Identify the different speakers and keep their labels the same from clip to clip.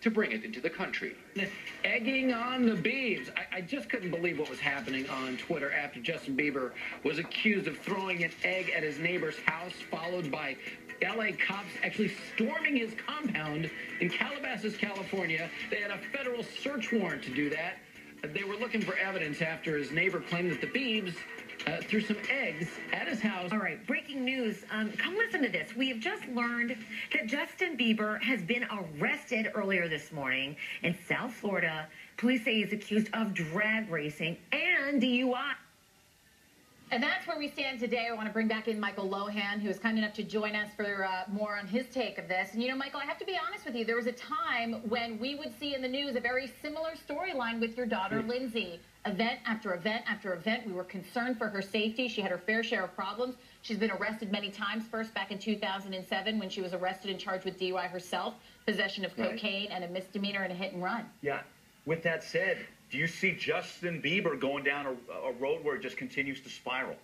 Speaker 1: to bring it into the country.
Speaker 2: Egging on the Biebs. I just couldn't believe what was happening on Twitter after Justin Bieber was accused of throwing an egg at his neighbor's house, followed by LA cops actually storming his compound in Calabasas, California. They had a federal search warrant to do that. They were looking for evidence after his neighbor claimed that the Biebs threw some eggs at his house.
Speaker 3: All right, breaking news. Come listen to this. We have just learned that Justin Bieber has been arrested earlier this morning in South Florida. Police say he's accused of drag racing and DUI.
Speaker 4: And that's where we stand today. I want to bring back in Michael Lohan, who is kind enough to join us for more on his take of this. And, you know, Michael, I have to be honest with you. There was a time when we would see in the news a very similar storyline with your daughter, Lindsay. Event after event after event. We were concerned for her safety. She had her fair share of problems. She's been arrested many times, first back in 2007 when she was arrested and charged with DUI herself, possession of cocaine and a misdemeanor and a hit and run.
Speaker 5: Yeah. With that said, do you see Justin Bieber going down a road where it just continues to spiral?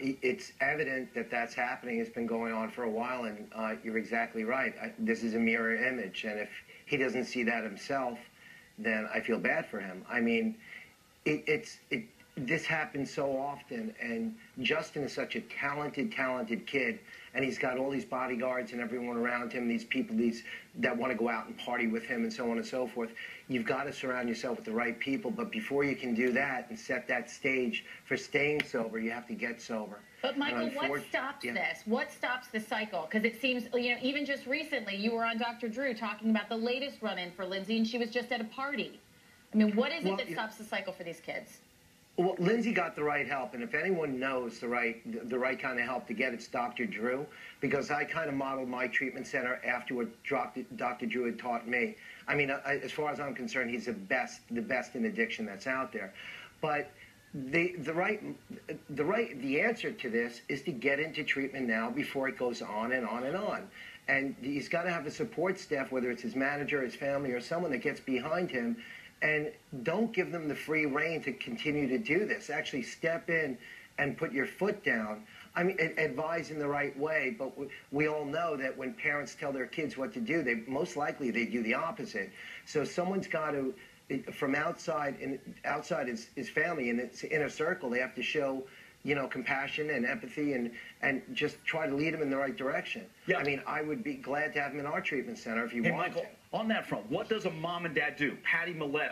Speaker 6: It's evident that that's happening. It's been going on for a while, and you're exactly right. This is a mirror image, and if he doesn't see that himself, then I feel bad for him. I mean, this happens so often, and Justin is such a talented kid, and he's got all these bodyguards and everyone around him, these people that want to go out and party with him and so on and so forth. You've got to surround yourself with the right people, but before you can do that and set that stage for staying sober, you have to get sober.
Speaker 4: But, Michael, what stops this? What stops the cycle? Because it seems, you know, even just recently, you were on Dr. Drew talking about the latest run-in for Lindsay, and she was just at a party. I mean, what is it that stops the cycle for these kids?
Speaker 6: Well, Lindsay got the right help, and if anyone knows the right kind of help to get, it's Dr. Drew, because I kind of modeled my treatment center after what Dr. Drew had taught me. I mean, as far as I'm concerned, he's the best in addiction that's out there. But the answer to this is to get into treatment now before it goes on and on and on. And he's got to have a support staff, whether it's his manager, his family, or someone that gets behind him. And don't give them the free rein to continue to do this. Actually step in and put your foot down. I mean, advise in the right way, but we all know that when parents tell their kids what to do, most likely they do the opposite. So someone's got to, from outside his family and his inner circle, they have to show, you know, compassion and empathy and just try to lead him in the right direction. Yeah. I mean, I would be glad to have him in our treatment center if you want
Speaker 5: Michael,
Speaker 6: to.
Speaker 5: On that front, what does a mom and dad do? Patty Millett